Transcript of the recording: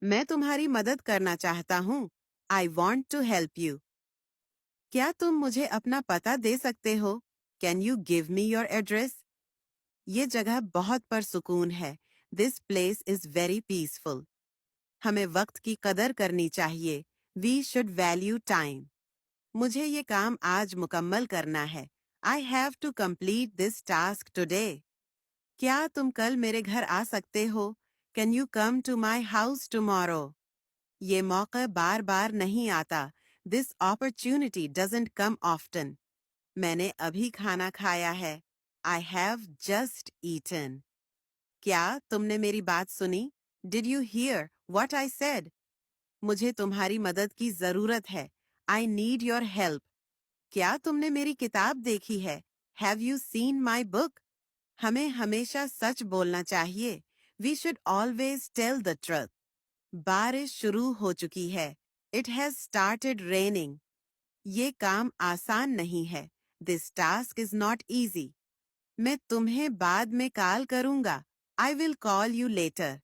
मैं तुम्हारी मदद करना चाहता हूँ। I want to help you. क्या तुम मुझे अपना पता दे सकते हो? Can you give me your address? ये जगह बहुत परसुकून है। This place is very peaceful. हमें वक्त की कदर करनी चाहिए। We should value time. मुझे ये काम आज मुकम्मल करना है। I have to complete this task today. क्या तुम कल मेरे घर आ सकते हो? Can you come to my house tomorrow? ये मौका बार बार नहीं आता। This opportunity doesn't come often. मैंने अभी खाना खाया है। I have just eaten. क्या तुमने मेरी बात सुनी? Did you hear what I said? मुझे तुम्हारी मदद की जरूरत है। I need your help. क्या तुमने मेरी किताब देखी है? Have you seen my book? हमें हमेशा सच बोलना चाहिए। We should always tell the truth. बारिश शुरू हो चुकी है। It has started raining. ये काम आसान नहीं है। This task is not easy. मैं तुम्हें बाद में कॉल करूंगा। I will call you later.